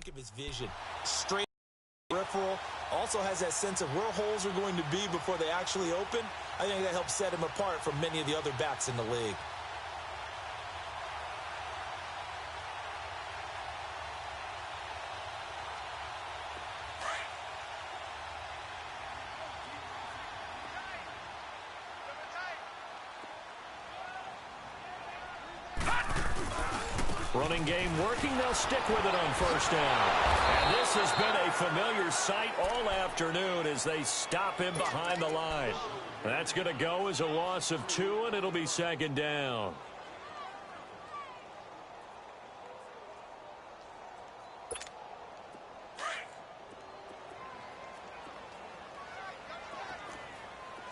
of his vision. Straight peripheral. Also has that sense of where holes are going to be before they actually open. I think that helps set him apart from many of the other backs in the league. Running game working. They'll stick with it on first down. And this has been a familiar sight all afternoon as they stop him behind the line. That's going to go as a loss of 2, and it'll be second down.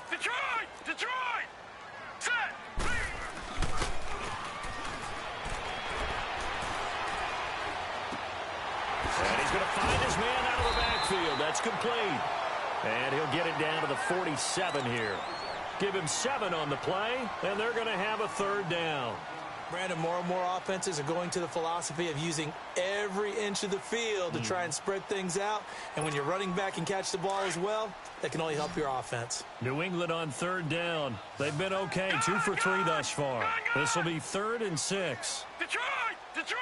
Detroit! Set! And he's going to find his man out of the backfield. That's complete. And he'll get it down to the 47 here. Give him 7 on the play, and they're going to have a third down. Brandon, more and more offenses are going to the philosophy of using every inch of the field to try and spread things out. And when you're running back and catch the ball as well, that can only help your offense. New England on third down. They've been okay, 2 for 3 thus far. This will be 3rd and 6. Detroit! Detroit!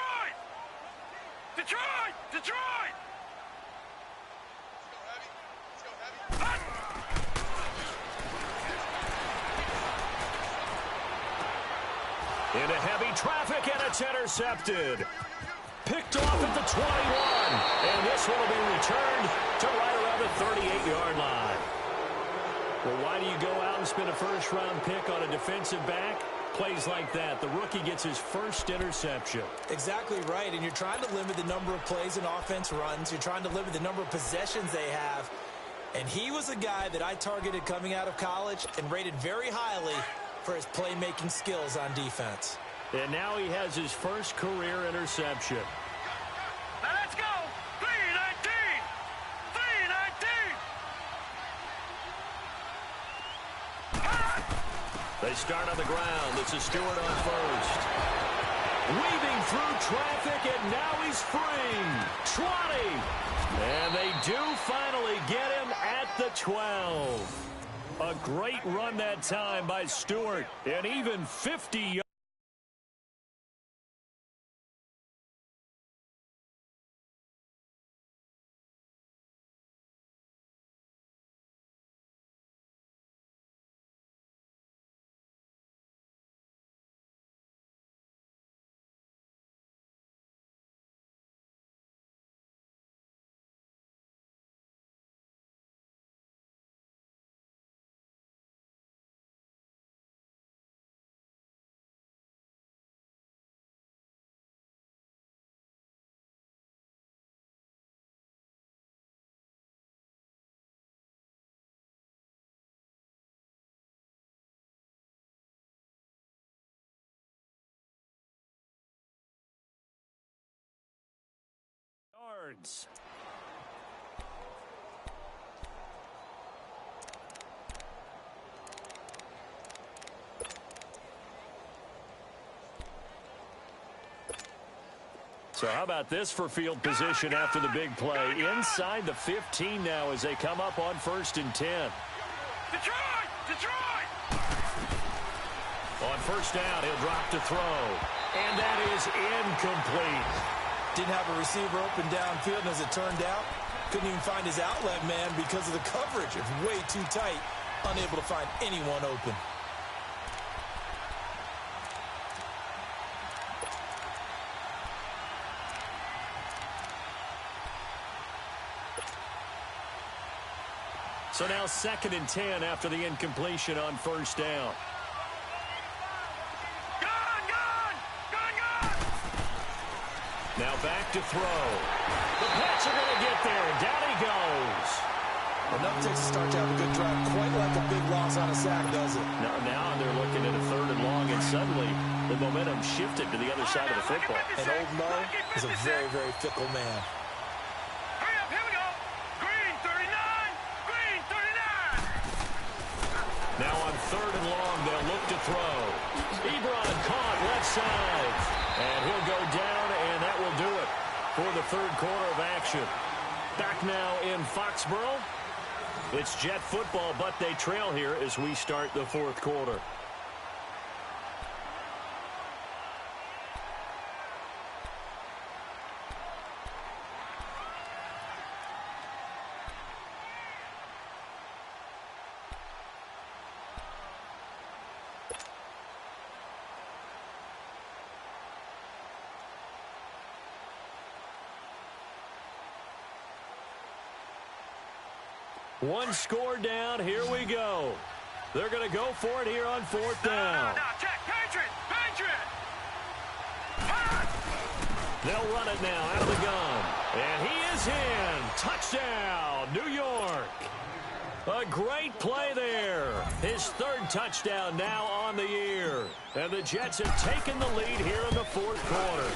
Detroit! Detroit! Into heavy traffic, and it's intercepted. Picked off at the 21. And this one will be returned to right around the 38-yard line. Well, why do you go out and spend a first-round pick on a defensive back? Plays like that. The rookie gets his first interception. Exactly right, and you're trying to limit the number of plays an offense runs. You're trying to limit the number of possessions they have. And he was a guy that I targeted coming out of college and rated very highly for his playmaking skills on defense. And now he has his first career interception. Now let's go! 3-19! 3-19! They start on the ground. This is Stewart on first. Weaving through traffic, and now he's free. 20. And they do finally get him at the 12. A great run that time by Stewart. And even 50 yards. So how about this for field position after the big play? Inside the 15 now as they come up on 1st and 10. Detroit! Detroit! On first down, he'll drop to throw. And that is incomplete. Didn't have a receiver open downfield, and as it turned out, couldn't even find his outlet man because of the coverage. It's way too tight, unable to find anyone open. So now 2nd and 10 after the incompletion on first down. Now back to throw. The Pats are going to get there. Down he goes. Enough takes to start to have a good drive. Quite like a big loss on a sack, does it? Now they're looking at a 3rd and long, and suddenly the momentum shifted to the other side of the football. And old Mo is a very, very fickle man. Hurry up, here we go. Green 39. Green 39. Now on 3rd and long, they'll look to throw. Ebron caught left side. And he'll go down, and that will do it. for the third quarter of action. Back now in Foxborough. It's Jet football, but they trail here as we start the fourth quarter. One score down. Here we go. They're going to go for it here on fourth down. No, check. Patriot! They'll run it now out of the gun. And he is in. Touchdown, New York. A great play there. His third touchdown now on the year. And the Jets have taken the lead here in the fourth quarter.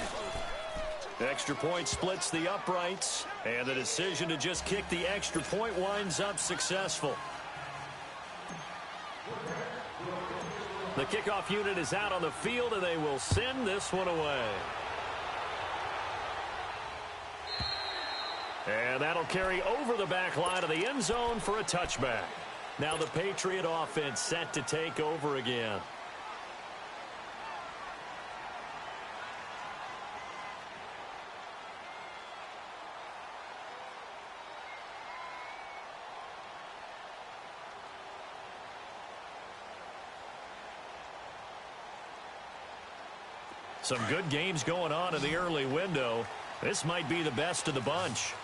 Extra point splits the uprights, and the decision to just kick the extra point winds up successful. The kickoff unit is out on the field, and they will send this one away. And that'll carry over the back line of the end zone for a touchback. Now the Patriot offense set to take over again. Some good games going on in the early window. This might be the best of the bunch.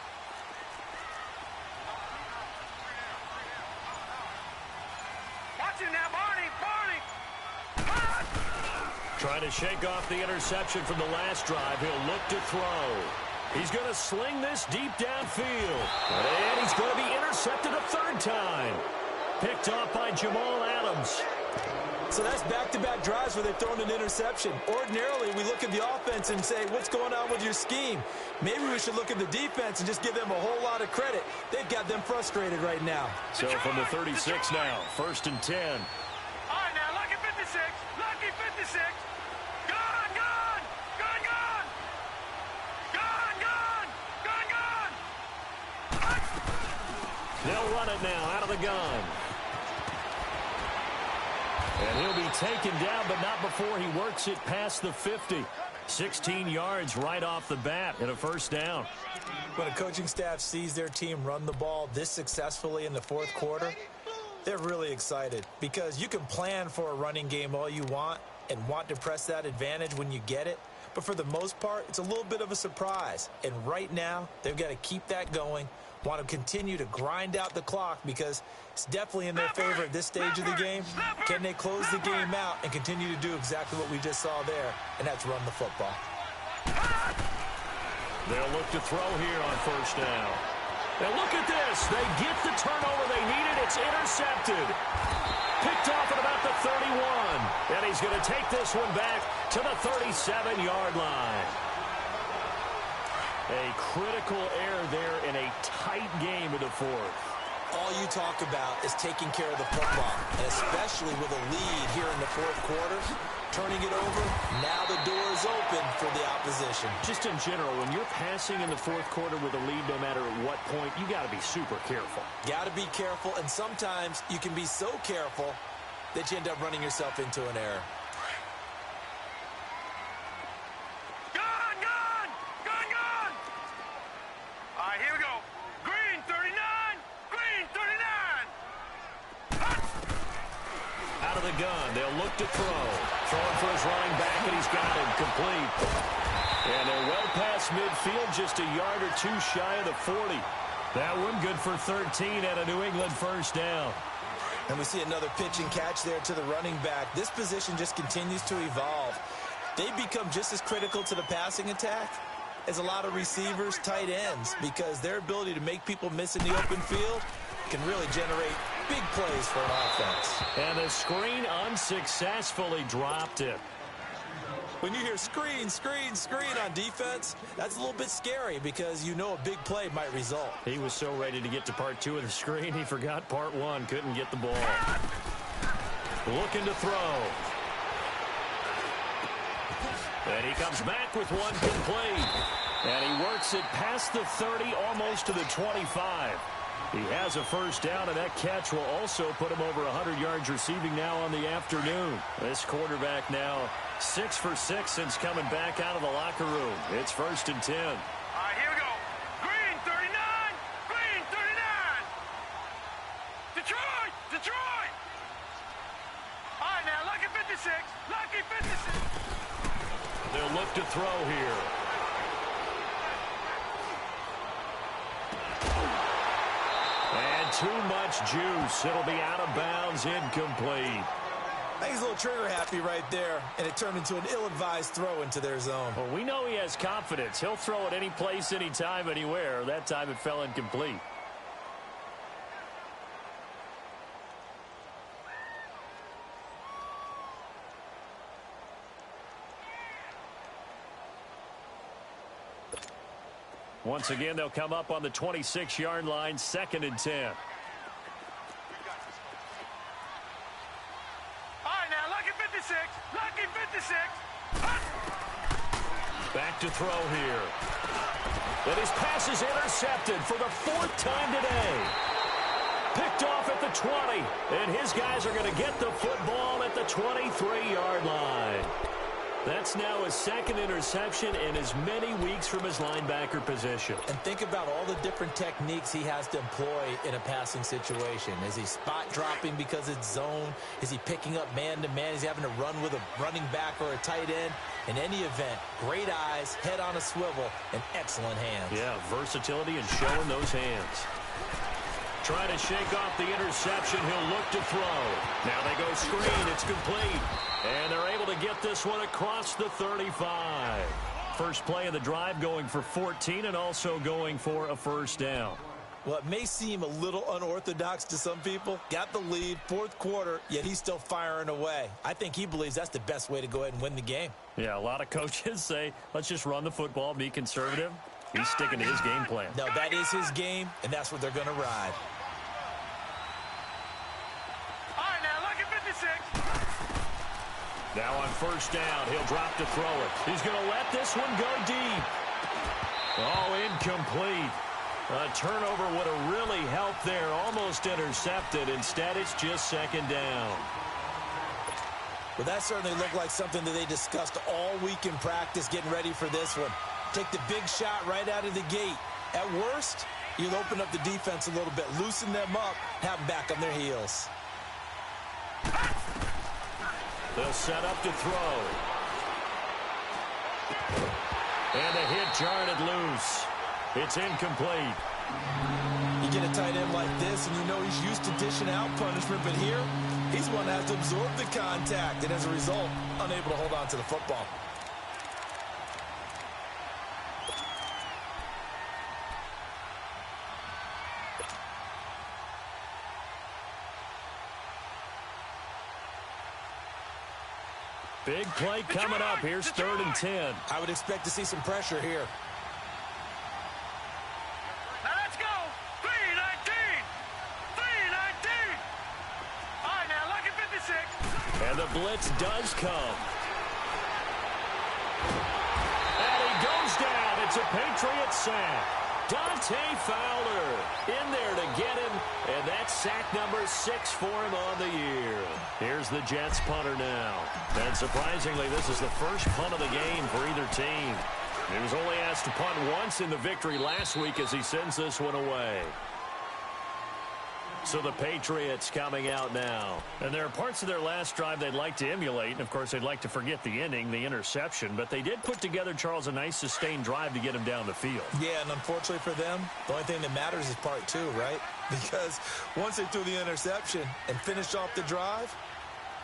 Watch it now, Barney! Trying to shake off the interception from the last drive. He'll look to throw. He's going to sling this deep downfield. And he's going to be intercepted a third time. Picked off by Jamal Adams. So that's back-to-back drives where they've thrown an interception. Ordinarily, we look at the offense and say, what's going on with your scheme? Maybe we should look at the defense and just give them a whole lot of credit. They've got them frustrated right now. So from the 36 now, 1st and 10. All right, now, lucky 56. Lucky 56. Gone, gone. Gone, gone. Gone, gone. Gone, gone. They'll run it now out of the gun. And he'll be taken down, but not before he works it past the 50. 16 yards right off the bat and a first down. When a coaching staff sees their team run the ball this successfully in the fourth quarter, they're really excited because you can plan for a running game all you want and want to press that advantage when you get it. But for the most part, it's a little bit of a surprise. And right now, they've got to keep that going, want to continue to grind out the clock because it's definitely in their favor at this stage of the game. Can they close the game out and continue to do exactly what we just saw there, and that's run the football. They'll look to throw here on first down. And look at this. They get the turnover they needed. It's intercepted. Picked off at about the 31. And he's going to take this one back to the 37-yard line. A critical error there in a tight game in the fourth. All you talk about is taking care of the football, and especially with a lead here in the fourth quarter, turning it over, now the door is open for the opposition. Just in general, when you're passing in the fourth quarter with a lead, no matter at what point, you got to be super careful. Got to be careful, and sometimes you can be so careful that you end up running yourself into an error. Gone, gone. Gone, gone. All right, here we go. Green 39. Green 39. Out of the gun, they'll look to throw. Throwing for his running back, and he's got it complete. And they're well past midfield, just a yard or two shy of the 40. That one good for 13 at a New England first down. And we see another pitch and catch there to the running back. This position just continues to evolve. They become just as critical to the passing attack as a lot of receivers, tight ends, because their ability to make people miss in the open field can really generate big plays for an offense. And the screen unsuccessfully dropped it. When you hear screen, screen, screen on defense, that's a little bit scary because you know a big play might result. He was so ready to get to part two of the screen, he forgot part one, couldn't get the ball. Looking to throw. And he comes back with one complete. And he works it past the 30, almost to the 25. He has a first down, and that catch will also put him over 100 yards receiving now on the afternoon. This quarterback now 6 for 6 since coming back out of the locker room. It's 1st and 10. All right, here we go. Green 39. Green 39. Detroit. Detroit. All right, now, lucky 56. Lucky 56. They'll look to throw here. And too much juice. It'll be out of bounds, incomplete. I think he's a little trigger happy right there, and it turned into an ill-advised throw into their zone. Well, we know he has confidence. He'll throw it any place, anytime, anywhere. That time it fell incomplete. Once again, they'll come up on the 26-yard line, 2nd and 10. All right, now, lucky 56. Lucky 56. Back to throw here. And his pass is intercepted for the 4th time today. Picked off at the 20. And his guys are going to get the football at the 23-yard line. That's now his 2nd interception in as many weeks from his linebacker position. And think about all the different techniques he has to employ in a passing situation. Is he spot dropping because it's zone? Is he picking up man-to-man? Is he having to run with a running back or a tight end? In any event, great eyes, head on a swivel, and excellent hands. Yeah, versatility and showing those hands. Trying to shake off the interception. He'll look to throw. Now they go screen. It's complete. And they're able to get this one across the 35. First play of the drive going for 14 and also going for a first down. Well, it may seem a little unorthodox to some people. Got the lead, 4th quarter, yet he's still firing away. I think he believes that's the best way to go ahead and win the game. Yeah, a lot of coaches say, let's just run the football, be conservative. He's sticking to his game plan. No, that is his game, and that's what they're going to ride. All right, now, lucky 56. Now on first down, he'll drop to throw it. He's going to let this one go deep. Oh, incomplete. A turnover would have really helped there. Almost intercepted. Instead, it's just 2nd down. Well, that certainly looked like something that they discussed all week in practice getting ready for this one. Take the big shot right out of the gate. At worst, you'll open up the defense a little bit, loosen them up, have them back on their heels. They'll set up to throw. And a hit jarred it loose. It's incomplete. You get a tight end like this, and you know he's used to dishing out punishment, but here, he's one that has to absorb the contact, and as a result, unable to hold on to the football. Big play coming up. Here's 3rd and 10. I would expect to see some pressure here. Now let's go. 3-19. 3-19. All right, now, lucky 56. And the blitz does come. And he goes down. It's a Patriot sack. Dante Fowler in there to get him, and that's sack number 6 for him on the year. Here's the Jets punter now. And surprisingly, this is the first punt of the game for either team. He was only asked to punt once in the victory last week as he sends this one away. So the Patriots coming out now. And there are parts of their last drive they'd like to emulate. And, of course, they'd like to forget the ending, the interception. But they did put together, Charles, a nice sustained drive to get him down the field. Yeah, and unfortunately for them, the only thing that matters is part 2, right? Because once they threw the interception and finished off the drive,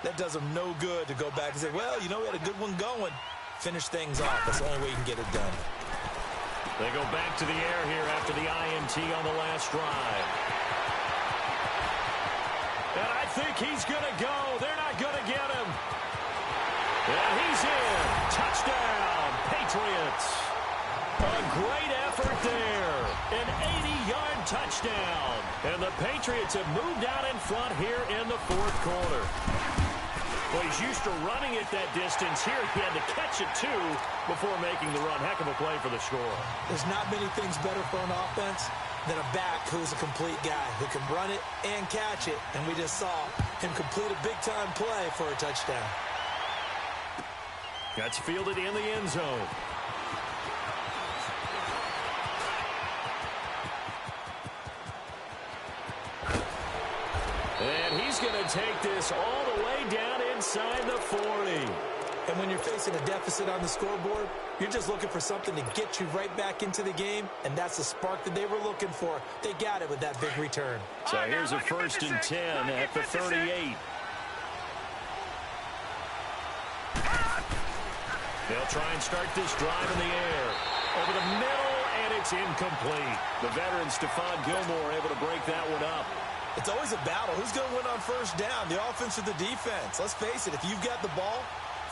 that does them no good to go back and say, well, you know, we had a good one going. Finish things off. That's the only way you can get it done. They go back to the air here after the INT on the last drive. And I think he's going to go. They're not going to get him. And he's in. Touchdown, Patriots. A great effort there. An 80-yard touchdown. And the Patriots have moved out in front here in the 4th quarter. Well, he's used to running it that distance. Here he had to catch it, too, before making the run. Heck of a play for the score. There's not many things better for an offense than a back who's a complete guy who can run it and catch it. And we just saw him complete a big-time play for a touchdown. That's fielded in the end zone. And he's going to take this all the way down inside the 40. And when you're facing a deficit on the scoreboard, you're just looking for something to get you right back into the game, and that's the spark that they were looking for. They got it with that big return. So here's a 1st and 10 at the 38. They'll try and start this drive in the air. Over the middle, and it's incomplete. The veteran Stephon Gilmore able to break that one up. It's always a battle. Who's going to win on first down, the offense or the defense? Let's face it, if you've got the ball,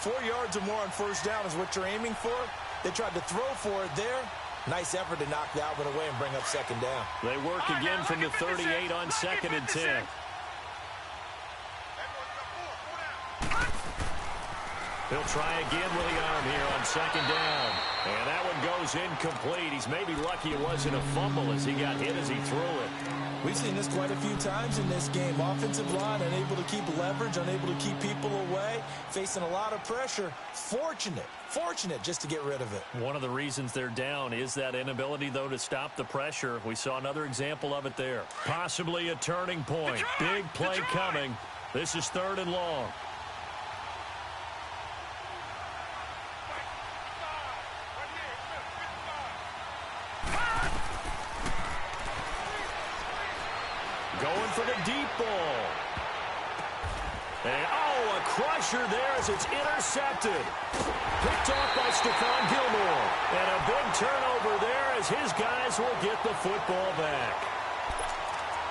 4 yards or more on first down is what you're aiming for. They tried to throw for it there. Nice effort to knock that one away and bring up second down. They work again from the 38 on 2nd and 10. He'll try again with the arm here on 2nd down. And that one goes incomplete. He's maybe lucky it wasn't a fumble as he got hit as he threw it. We've seen this quite a few times in this game. Offensive line unable to keep leverage, unable to keep people away, facing a lot of pressure. Fortunate just to get rid of it. One of the reasons they're down is that inability, though, to stop the pressure. We saw another example of it there. Possibly a turning point. Big play coming. This is 3rd and long. Going for the deep ball. And, a crusher there as it's intercepted. Picked off by Stephon Gilmore. And a big turnover there as his guys will get the football back.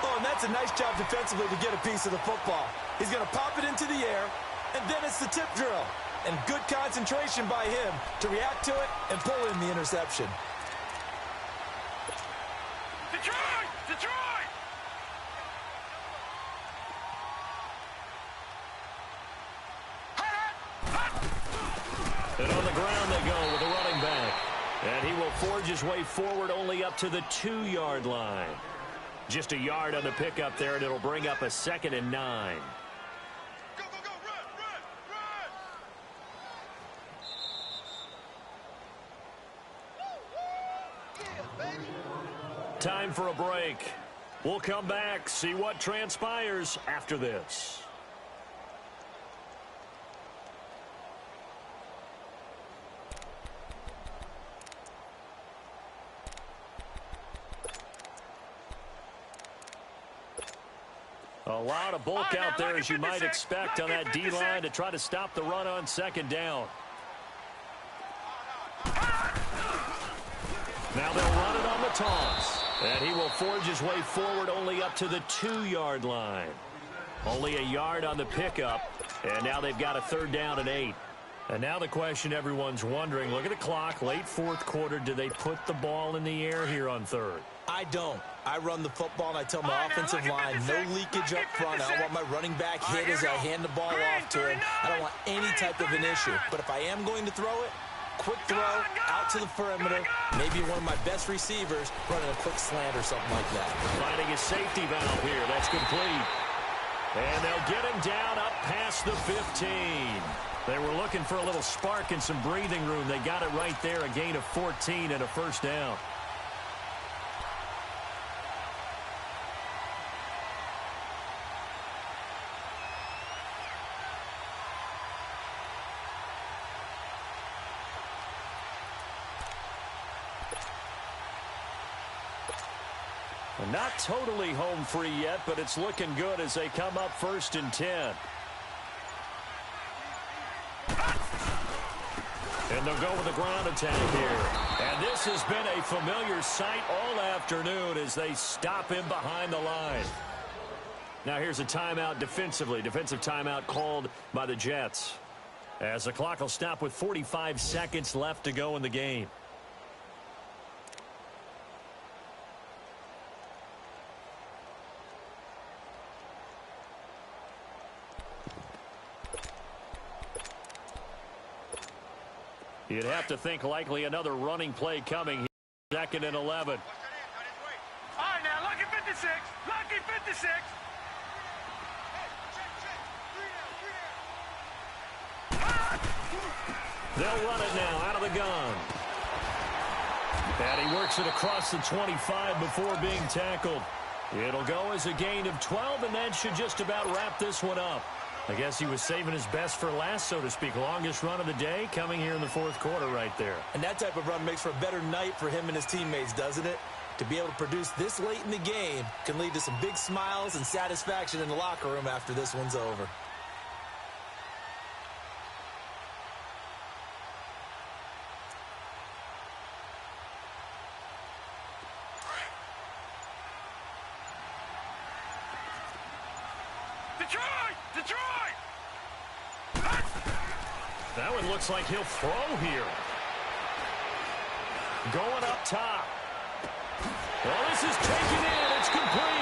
Oh, and that's a nice job defensively to get a piece of the football. He's going to pop it into the air, and then it's the tip drill. And good concentration by him to react to it and pull in the interception. Detroit! Detroit! And on the ground they go with the running back. And he will forge his way forward only up to the 2-yard line. Just a yard on the pickup there, and it'll bring up a 2nd and 9. Go, go, go, run, run, run! Time for a break. We'll come back, see what transpires after this. A lot of bulk out there, as you might expect, on that D-line to try to stop the run on 2nd down. Now they'll run it on the toss. And he will forge his way forward only up to the 2-yard line. Only a yard on the pickup. And now they've got a 3rd down and 8. And now the question everyone's wondering, look at the clock, late 4th quarter, do they put the ball in the air here on 3rd? I don't. I run the football, and I tell my offensive line, no leakage up front. I don't want my running back hit as I hand the ball off to him. I don't want any type of an issue. But if I am going to throw it, quick throw, out to the perimeter, maybe one of my best receivers running a quick slant or something like that. Finding a safety valve here. That's complete. And they'll get him down up past the 15. They were looking for a little spark and some breathing room. They got it right there, a gain of 14 and a 1st down. Not totally home free yet, but it's looking good as they come up 1st and 10. And they'll go with the ground attack here. And this has been a familiar sight all afternoon as they stop him behind the line. Now here's a timeout defensively. Defensive timeout called by the Jets. As the clock will stop with 45 seconds left to go in the game. You'd have to think likely another running play coming. 2nd and 11. All right, now, lucky 56. Lucky 56. They'll run it now out of the gun. And he works it across the 25 before being tackled. It'll go as a gain of 12, and that should just about wrap this one up. I guess he was saving his best for last, so to speak. Longest run of the day coming here in the 4th quarter right there. And that type of run makes for a better night for him and his teammates, doesn't it? To be able to produce this late in the game can lead to some big smiles and satisfaction in the locker room after this one's over. Detroit! That one looks like he'll throw here. Going up top. Well, this is taken in. It's complete.